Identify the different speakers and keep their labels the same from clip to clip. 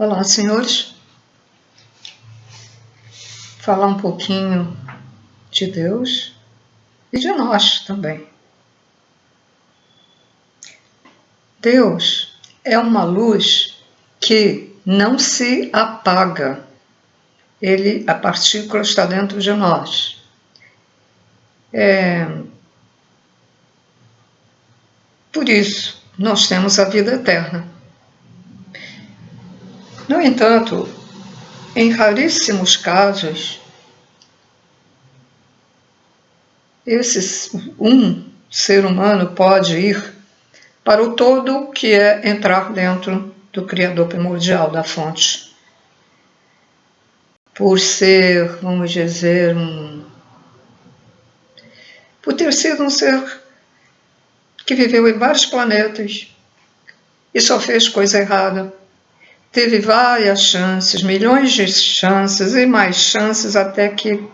Speaker 1: Olá, senhores. Falar um pouquinho de Deus e de nós também. Deus é uma luz que não se apaga. A partícula está dentro de nós. Por isso, nós temos a vida eterna. No entanto, em raríssimos casos, um ser humano pode ir para o todo, que é entrar dentro do Criador primordial, da fonte. Por ser, vamos dizer, por ter sido um ser que viveu em vários planetas e só fez coisa errada. Teve várias chances, milhões de chances e mais chances, até que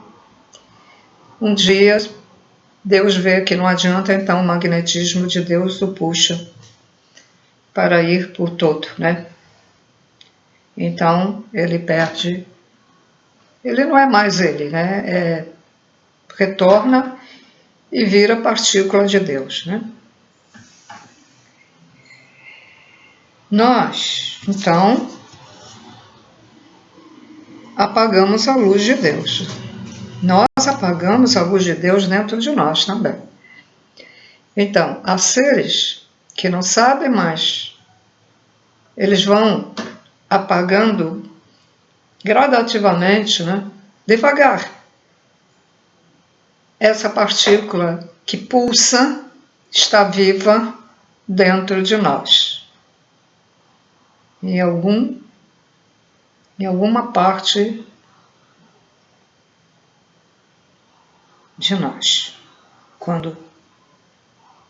Speaker 1: um dia Deus vê que não adianta, então o magnetismo de Deus o puxa para ir por todo, né? Então ele perde, ele não é mais ele, né? Retorna e vira partícula de Deus, né? Nós, então, apagamos a luz de Deus. Nós apagamos a luz de Deus dentro de nós também. Então, há seres que não sabem mais, eles vão apagando gradativamente, né? Devagar. Essa partícula que pulsa está viva dentro de nós. Em alguma parte de nós. Quando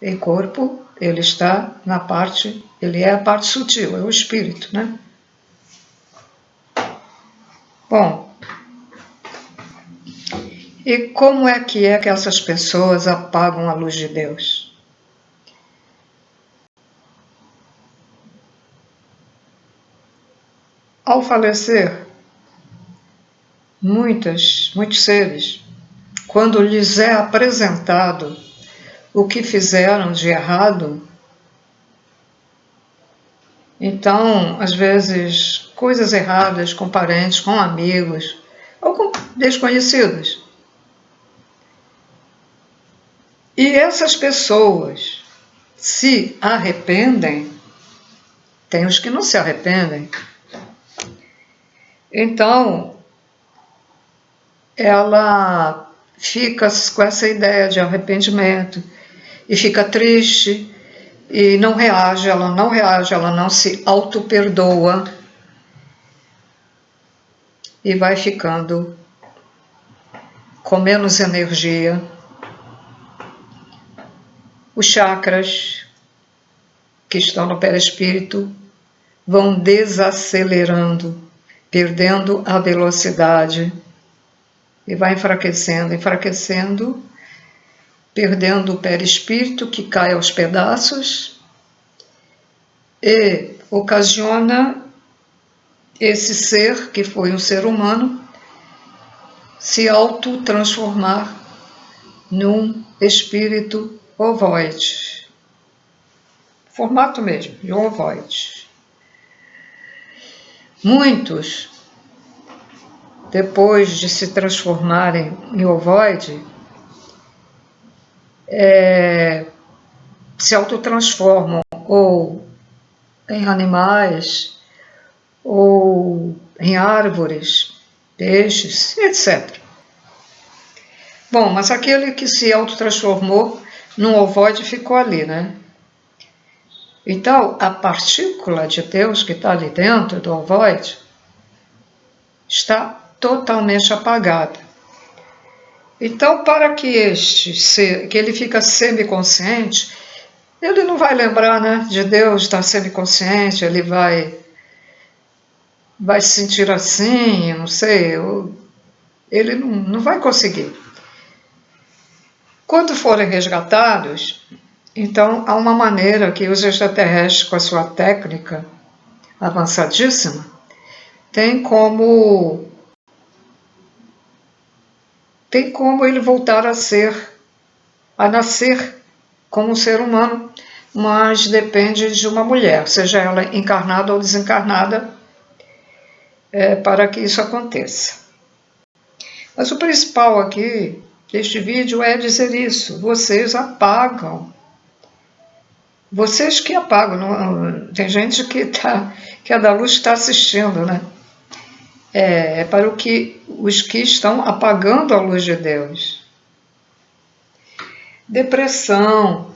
Speaker 1: em corpo, ele está na parte, ele é a parte sutil, é o espírito, né? Bom, e como é que essas pessoas apagam a luz de Deus? Ao falecer, muitos seres, quando lhes é apresentado o que fizeram de errado, então, às vezes, coisas erradas com parentes, com amigos, ou com desconhecidos. E essas pessoas se arrependem, tem os que não se arrependem. Então, ela fica com essa ideia de arrependimento e fica triste e não reage, ela não se auto-perdoa e vai ficando com menos energia. Os chakras que estão no perispírito vão desacelerando, perdendo a velocidade e vai enfraquecendo, perdendo o perispírito, que cai aos pedaços e ocasiona esse ser, que foi um ser humano, se autotransformar num espírito ovoide. Formato mesmo, de ovoide. Muitos, depois de se transformarem em ovoide, se autotransformam ou em animais, ou em árvores, peixes, etc. Bom, mas aquele que se autotransformou num ovoide ficou ali, né? Então, a partícula de Deus que está ali dentro do ovoide está totalmente apagada. Então, para que que ele fica semiconsciente, ele não vai lembrar, né, de Deus, está semiconsciente, ele vai se sentir assim, não sei, ele não vai conseguir. Quando forem resgatados, então há uma maneira que os extraterrestres, com a sua técnica avançadíssima, tem como ele voltar a nascer como um ser humano, mas depende de uma mulher, seja ela encarnada ou desencarnada, para que isso aconteça. Mas o principal aqui deste vídeo é dizer isso: vocês apagam. Vocês que apagam. Não, tem gente que é da luz está assistindo, né? É para os que estão apagando a luz de Deus. Depressão,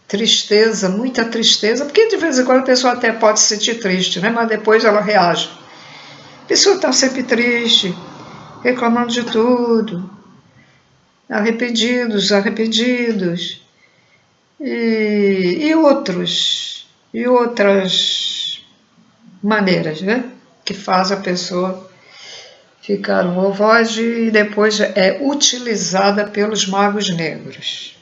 Speaker 1: tristeza, muita tristeza, porque de vez em quando a pessoa até pode se sentir triste, né? Mas depois ela reage. A pessoa está sempre triste, reclamando de tudo, arrependidos, e outras maneiras, né? Que faz a pessoa ficar um ovoide e depois é utilizada pelos magos negros.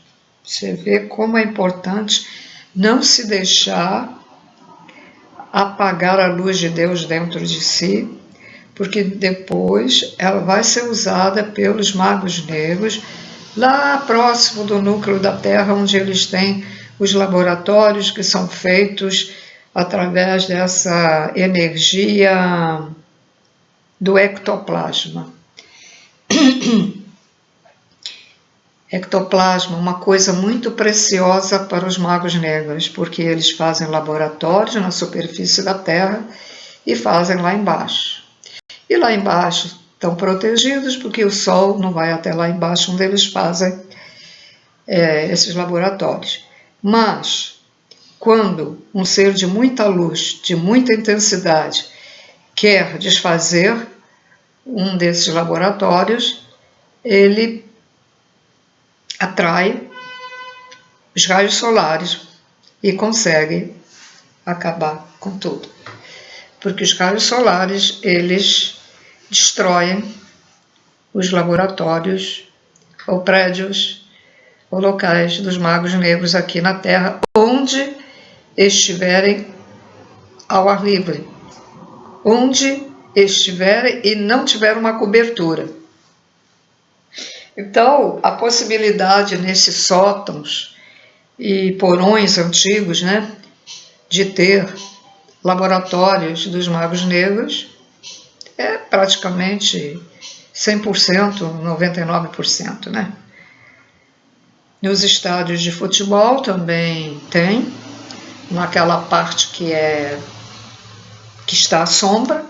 Speaker 1: Você vê como é importante não se deixar apagar a luz de Deus dentro de si, porque depois ela vai ser usada pelos magos negros lá próximo do núcleo da Terra, onde eles têm os laboratórios que são feitos através dessa energia do ectoplasma. Ectoplasma, uma coisa muito preciosa para os magos negros, porque eles fazem laboratórios na superfície da Terra e fazem lá embaixo. E lá embaixo estão protegidos, porque o Sol não vai até lá embaixo onde eles fazem esses laboratórios. Mas, quando um ser de muita luz, de muita intensidade, quer desfazer um desses laboratórios, ele atrai os raios solares e consegue acabar com tudo. Porque os raios solares, eles destroem os laboratórios ou prédios ou locais dos magos negros aqui na Terra, onde estiverem ao ar livre, onde estiverem e não tiver uma cobertura. Então, a possibilidade nesses sótãos e porões antigos, né, de ter laboratórios dos magos negros é praticamente 100%, 99%, né? Nos estádios de futebol também tem, naquela parte que está à sombra,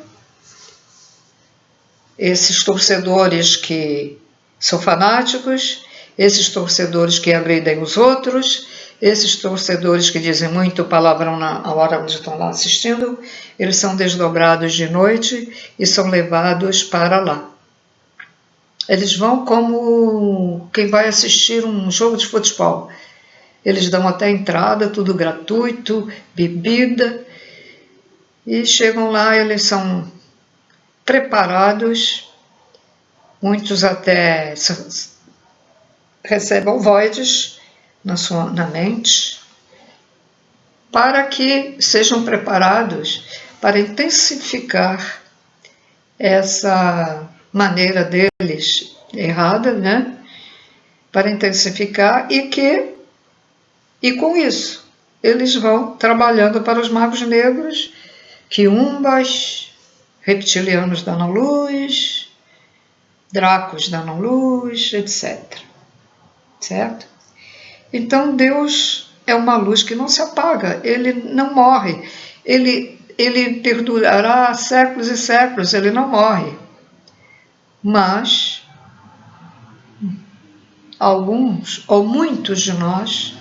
Speaker 1: esses torcedores que são fanáticos, esses torcedores que agridem os outros, esses torcedores que dizem muito palavrão na hora onde estão lá assistindo, eles são desdobrados de noite e são levados para lá. Eles vão como quem vai assistir um jogo de futebol. Eles dão até entrada, tudo gratuito, bebida, e chegam lá, eles são preparados, muitos até recebem ovoides na mente, para que sejam preparados para intensificar essa maneira deles errada, né? Para intensificar e com isso eles vão trabalhando para os magos negros, quiumbas, reptilianos dão luz, dracos dão luz, etc. Certo? Então Deus é uma luz que não se apaga, ele não morre, ele perdurará séculos e séculos, ele não morre. Mas alguns ou muitos de nós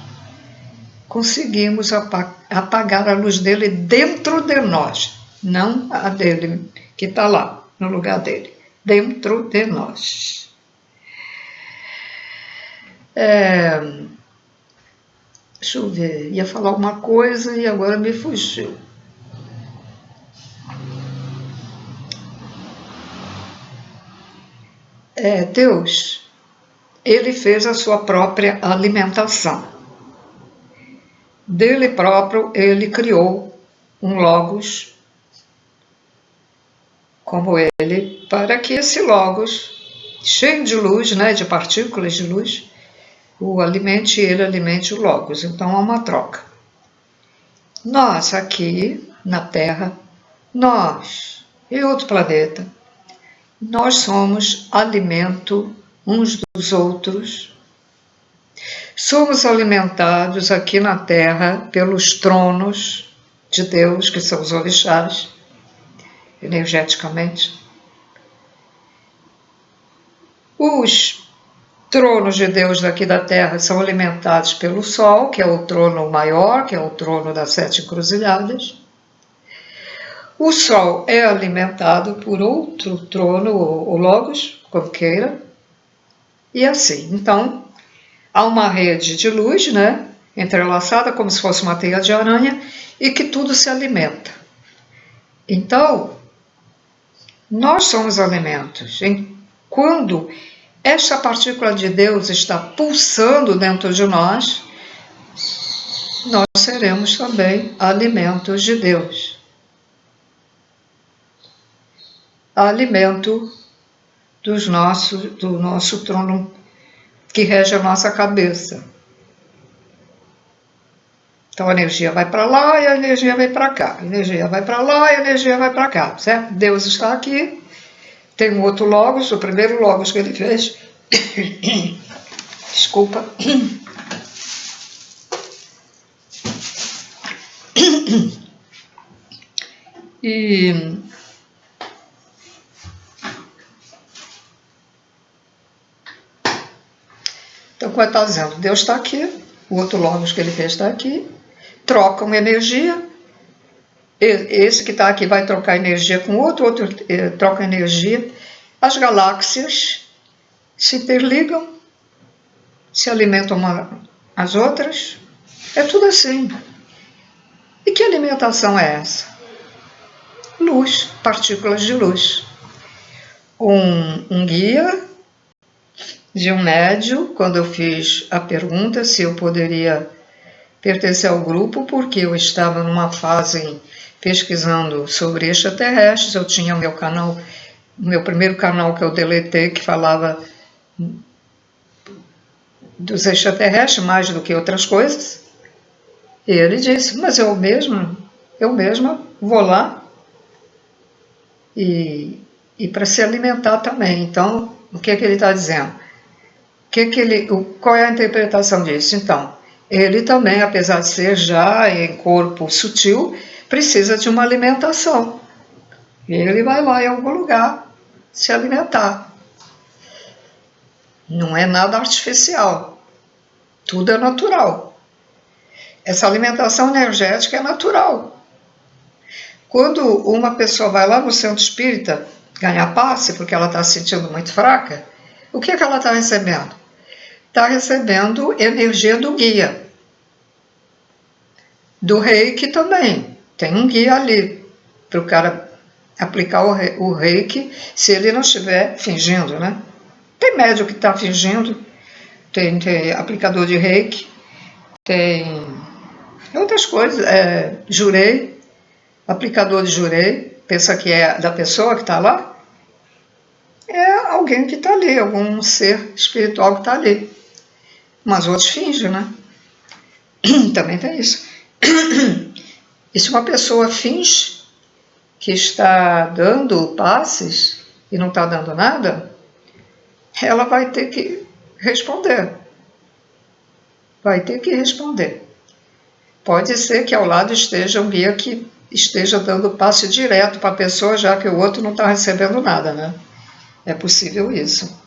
Speaker 1: conseguimos apagar a luz dele dentro de nós, não a dele que está lá, no lugar dele, dentro de nós. Deixa eu ver, ia falar uma coisa e agora me fugiu. Deus, ele fez a sua própria alimentação. Dele próprio, ele criou um logos como ele, para que esse logos, cheio de luz, né, de partículas de luz, o alimente e ele alimente o logos. Então há uma troca. Nós aqui na Terra, nós e outro planeta, nós somos alimento uns dos outros. Somos alimentados aqui na Terra pelos tronos de Deus, que são os orixás, energeticamente. Os tronos de Deus daqui da Terra são alimentados pelo Sol, que é o trono maior, que é o trono das 7 encruzilhadas. O Sol é alimentado por outro trono, o Logos, como queira, e assim. Então, há uma rede de luz, né, entrelaçada como se fosse uma teia de aranha, e que tudo se alimenta. Então, nós somos alimentos. Quando esta partícula de Deus está pulsando dentro de nós, nós seremos também alimentos de Deus. Alimento do nosso trono que rege a nossa cabeça. Então a energia vai para lá e a energia vem para cá. A energia vai para lá e a energia vai para cá, certo? Deus está aqui. Tem um outro logos, o primeiro logos que ele fez. Desculpa. Então, como está dizendo, Deus está aqui, o outro logos que ele fez está aqui, trocam energia. Esse que está aqui vai trocar energia com outro troca energia. As galáxias se interligam, se alimentam as outras. É tudo assim. E que alimentação é essa? Luz, partículas de luz. Um guia de um médium, quando eu fiz a pergunta se eu poderia pertencer ao grupo, porque eu estava numa fase pesquisando sobre extraterrestres. Eu tinha o meu canal, o meu primeiro canal que eu deletei, que falava dos extraterrestres mais do que outras coisas. E ele disse, mas eu mesma vou lá e para se alimentar também. Então, o que ele está dizendo? Qual é a interpretação disso? Então, ele também, apesar de ser já em corpo sutil, precisa de uma alimentação. E ele vai lá em algum lugar se alimentar. Não é nada artificial. Tudo é natural. Essa alimentação energética é natural. Quando uma pessoa vai lá no centro espírita ganhar passe, porque ela está se sentindo muito fraca, o que ela está recebendo? Está recebendo energia do guia. Do reiki também. Tem um guia ali para o cara aplicar o reiki, se ele não estiver fingindo, né? Tem médium que está fingindo, tem aplicador de reiki, tem outras coisas, jurei, aplicador de jurei, pensa que é da pessoa que está lá, é alguém que está ali, algum ser espiritual que está ali. Mas outros fingem, né? Também tem isso. E se uma pessoa finge que está dando passes e não está dando nada, ela vai ter que responder. Vai ter que responder. Pode ser que ao lado esteja um guia que esteja dando passe direto para a pessoa, já que o outro não está recebendo nada, né? É possível isso.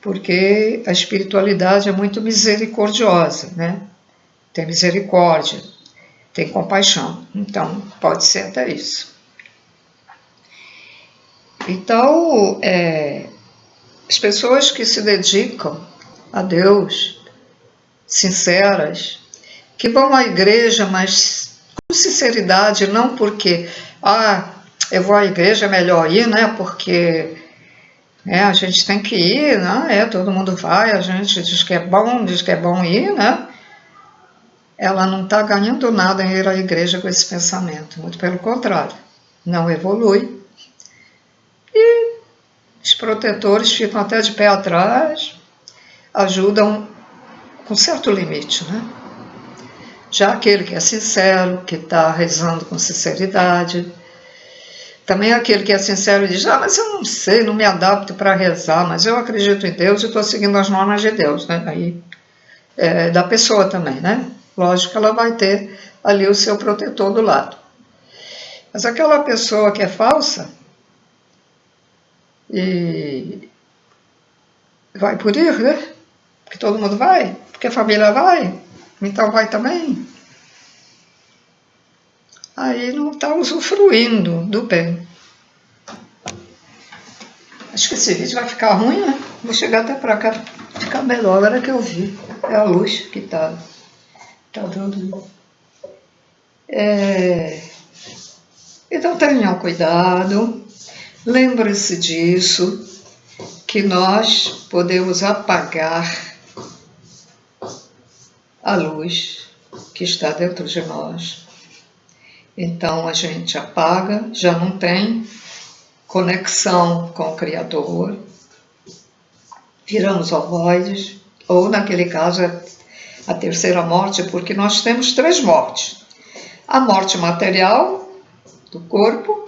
Speaker 1: Porque a espiritualidade é muito misericordiosa, né? Tem misericórdia, tem compaixão. Então, pode ser até isso. Então, as pessoas que se dedicam a Deus, sinceras, que vão à igreja, mas com sinceridade, não porque, eu vou à igreja, é melhor ir, né? Porque a gente tem que ir, né? Todo mundo vai, a gente diz que é bom ir, né? Ela não está ganhando nada em ir à igreja com esse pensamento, muito pelo contrário, não evolui, E os protetores ficam até de pé atrás, ajudam com certo limite, né? Já aquele que é sincero, que está rezando com sinceridade, também aquele que é sincero e diz, mas eu não sei, não me adapto para rezar, mas eu acredito em Deus e estou seguindo as normas de Deus, né? Aí é da pessoa também, né? Lógico que ela vai ter ali o seu protetor do lado. Mas aquela pessoa que é falsa e vai por ir, né? Porque todo mundo vai, porque a família vai, então vai também. Aí não está usufruindo do bem. Acho que esse vídeo vai ficar ruim, né? Vou chegar até para cá, ficar melhor. Agora que eu vi, é a luz que tá dando. Então tenham cuidado, lembre-se disso, que nós podemos apagar a luz que está dentro de nós. Então a gente apaga, já não tem conexão com o Criador, viramos ovoides, ou naquele caso a terceira morte, porque nós temos 3 mortes. A morte material do corpo,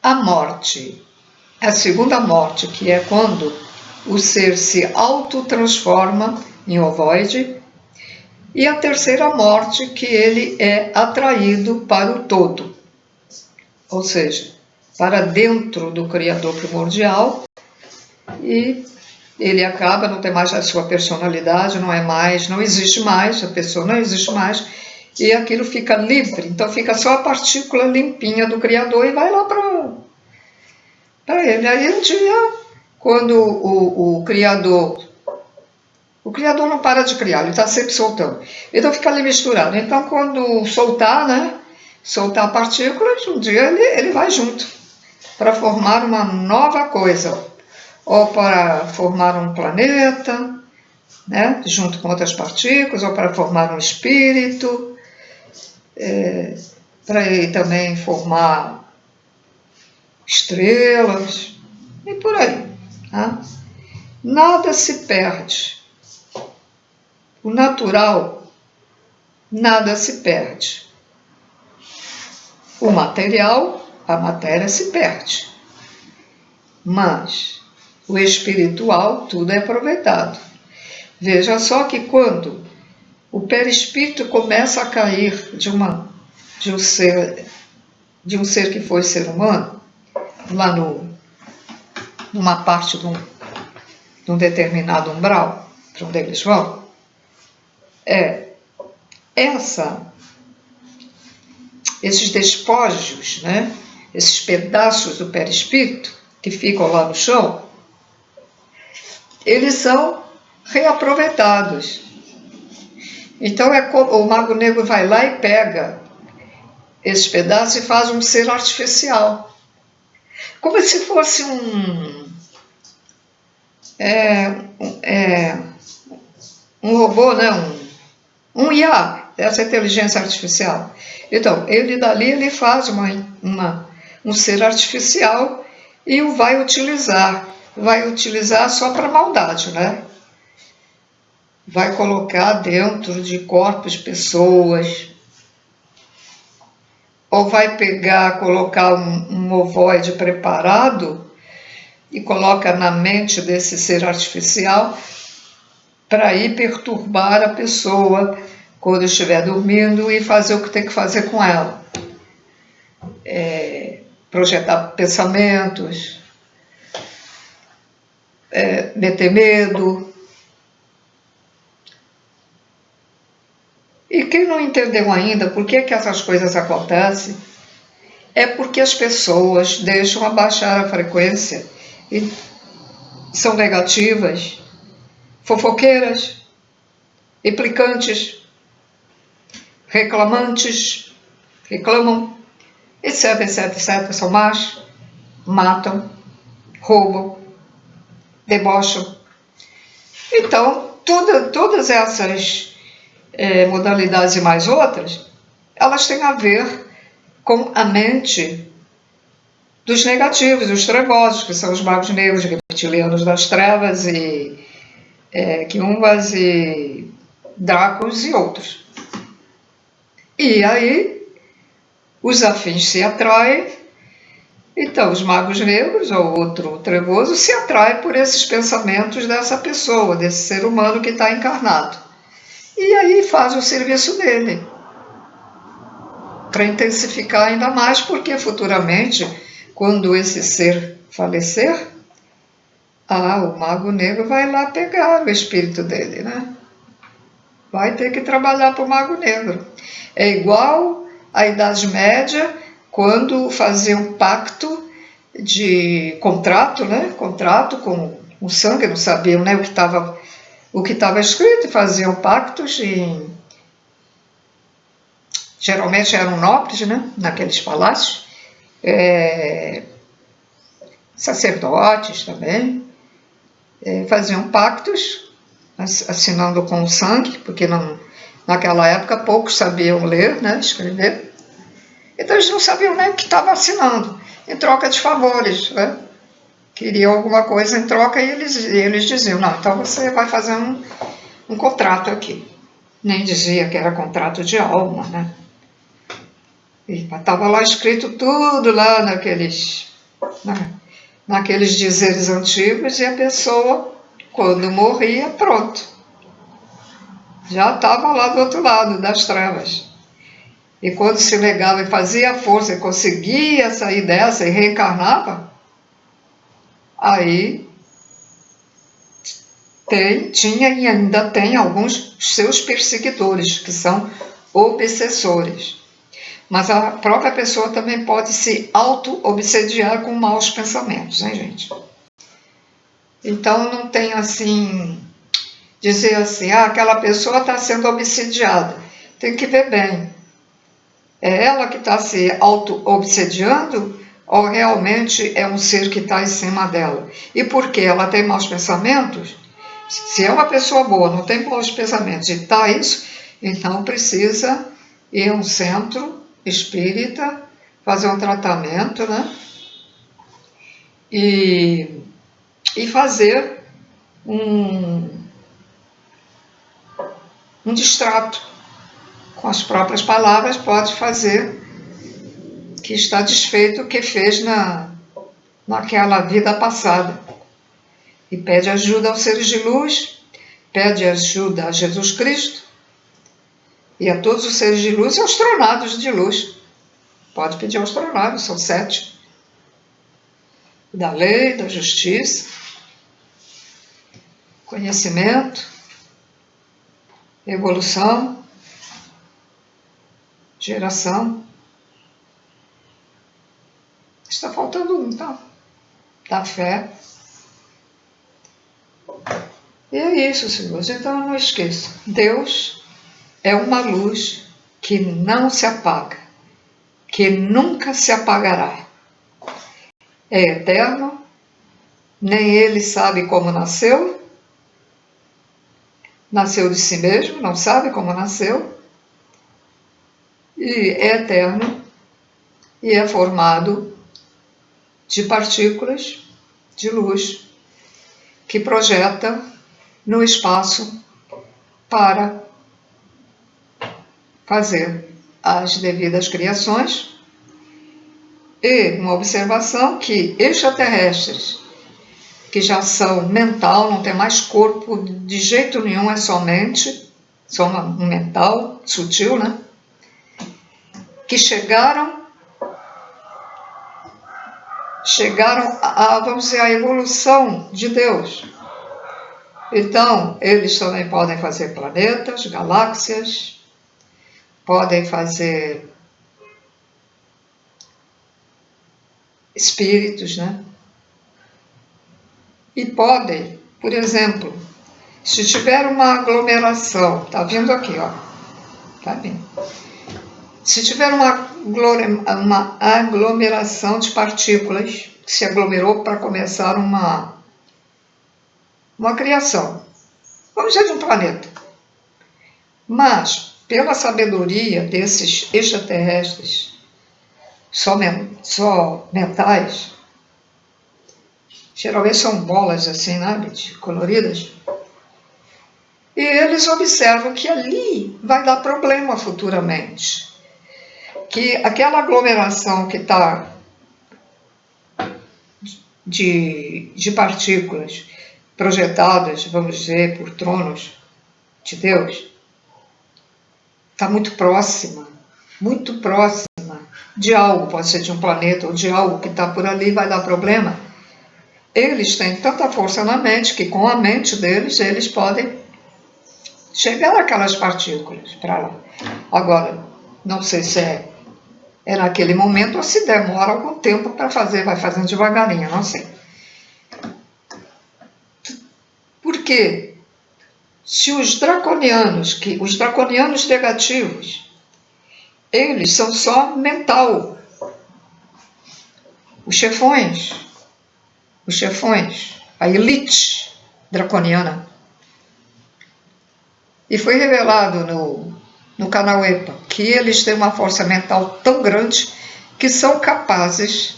Speaker 1: a segunda morte, que é quando o ser se autotransforma em ovoide, e a terceira morte, que ele é atraído para o todo, ou seja, para dentro do Criador primordial, e ele acaba, não tem mais a sua personalidade, não existe mais, a pessoa não existe mais, e aquilo fica livre, então fica só a partícula limpinha do Criador e vai lá para ele. Aí um dia, quando o Criador não para de criar, ele está sempre soltando, então fica ali misturado. Então quando soltar, né, soltar partículas, um dia ele vai junto, para formar uma nova coisa, ou para formar um planeta, né, junto com outras partículas, ou para formar um espírito, para ele também formar estrelas, e por aí. Tá? Nada se perde. O natural, nada se perde. O material, a matéria se perde. Mas o espiritual, tudo é aproveitado. Veja só que quando o perispírito começa a cair de um ser que foi ser humano, lá numa parte de um determinado umbral, para onde eles vão, esses despojos, né, esses pedaços do perispírito que ficam lá no chão, eles são reaproveitados. Então o Mago Negro vai lá e pega esses pedaços e faz um ser artificial. Como se fosse um robô, né? um IA, essa inteligência artificial. Então, ele faz um ser artificial e o vai utilizar só para maldade, né? Vai colocar dentro de corpos de pessoas, ou vai colocar um ovoide preparado e coloca na mente desse ser artificial para ir perturbar a pessoa quando estiver dormindo e fazer o que tem que fazer com ela. Projetar pensamentos, meter medo. E quem não entendeu ainda por que essas coisas acontecem, é porque as pessoas deixam abaixar a frequência e são negativas, fofoqueiras, implicantes, reclamantes, reclamam, etc, são más, matam, roubam, debocham. Então, todas essas modalidades e mais outras, elas têm a ver com a mente dos negativos, dos trevosos, que são os magos negros, reptilianos das trevas, e quiumbas e dracos e outros. E aí os afins se atraem, então os magos negros ou outro trevoso se atrai por esses pensamentos dessa pessoa, desse ser humano que está encarnado. E aí faz o serviço dele, para intensificar ainda mais, porque futuramente, quando esse ser falecer, o mago negro vai lá pegar o espírito dele, né? Vai ter que trabalhar para o mago negro. É igual à Idade Média, quando faziam pacto de contrato, né? Contrato com o sangue, não sabiam, né, o que estava escrito, e faziam pactos geralmente eram nobres, né, naqueles palácios, sacerdotes também, faziam pactos, assinando com o sangue, porque naquela época poucos sabiam ler, né, escrever, então eles não sabiam nem o que estavam assinando, em troca de favores, né? Queriam alguma coisa em troca e eles diziam, não, então você vai fazer um contrato aqui. Nem dizia que era contrato de alma, né? Estava lá escrito tudo lá naqueles dizeres antigos, e a pessoa, quando morria, pronto. Já estava lá do outro lado das trevas. E quando se negava e fazia força e conseguia sair dessa e reencarnava, aí tinha e ainda tem alguns seus perseguidores, que são obsessores. Mas a própria pessoa também pode se auto-obsediar com maus pensamentos, né, gente? Então não tem assim, dizer assim, aquela pessoa está sendo obsediada. Tem que ver bem. É ela que está se auto-obsediando ou realmente é um ser que está em cima dela? E por que ela tem maus pensamentos? Se é uma pessoa boa, não tem maus pensamentos e está isso, então precisa ir a um centro espírita, fazer um tratamento, né? E fazer um distrato com as próprias palavras, pode fazer que está desfeito o que fez naquela vida passada. E pede ajuda aos seres de luz, pede ajuda a Jesus Cristo e a todos os seres de luz e aos tronados de luz. Pode pedir aos tronados, são 7. Da lei, da justiça, conhecimento, evolução, geração. Está faltando um, tá? Da fé. E é isso, senhores. Então não esqueça. Deus é uma luz que não se apaga, que nunca se apagará. É eterno, nem ele sabe como nasceu de si mesmo, não sabe como nasceu, e é eterno e é formado de partículas de luz que projeta no espaço para fazer as devidas criações. E uma observação que extraterrestres, que já são mental, não tem mais corpo de jeito nenhum, é só mente, só um mental sutil, né? Que chegaram a, vamos dizer, a evolução de Deus. Então, eles também podem fazer planetas, galáxias, podem fazer espíritos, né? E podem, por exemplo, se tiver uma aglomeração, tá vindo aqui, ó, tá vindo. Se tiver uma aglomeração de partículas que se aglomerou para começar uma criação, vamos dizer de um planeta, mas pela sabedoria desses extraterrestres, só mentais, geralmente são bolas assim, né, coloridas, e eles observam que ali vai dar problema futuramente, que aquela aglomeração que está de partículas projetadas, vamos dizer, por tronos de Deus, está muito próxima de algo, pode ser de um planeta ou de algo que está por ali, vai dar problema. Eles têm tanta força na mente que com a mente deles, eles podem chegar aquelas partículas para lá. Agora, não sei se é naquele momento ou se demora algum tempo para fazer, vai fazendo devagarinho, não sei. Por quê? Se os draconianos negativos, eles são só mental. Os chefões, a elite draconiana. E foi revelado no canal EPA que eles têm uma força mental tão grande que são capazes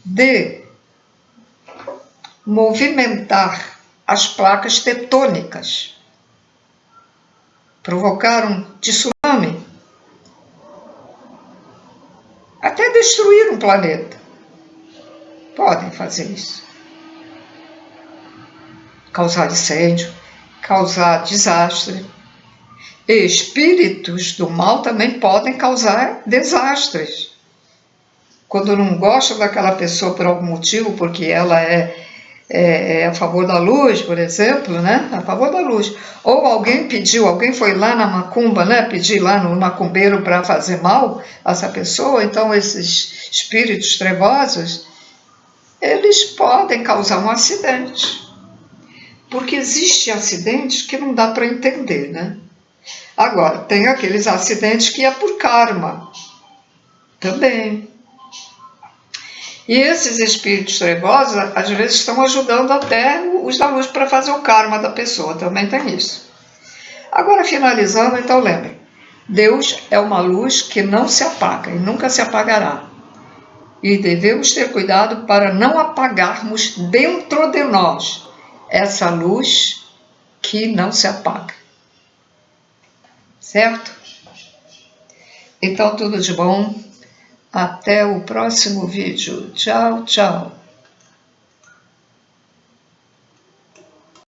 Speaker 1: de movimentar as placas tectônicas, provocar um tsunami, até destruir um planeta. Podem fazer isso. Causar incêndio, causar desastre. E espíritos do mal também podem causar desastres. Quando não gosta daquela pessoa por algum motivo, porque ela é a favor da luz, por exemplo, né? A favor da luz. Ou alguém foi lá na macumba, né? Pedir lá no macumbeiro para fazer mal a essa pessoa. Então, esses espíritos trevosos, eles podem causar um acidente. Porque existem acidentes que não dá para entender, né? Agora, tem aqueles acidentes que é por karma. Também. E esses espíritos trevosos, às vezes, estão ajudando até os da luz para fazer o karma da pessoa. Também tem isso. Agora, finalizando, então lembre. Deus é uma luz que não se apaga e nunca se apagará. E devemos ter cuidado para não apagarmos dentro de nós essa luz que não se apaga. Certo? Então, tudo de bom. Até o próximo vídeo. Tchau, tchau.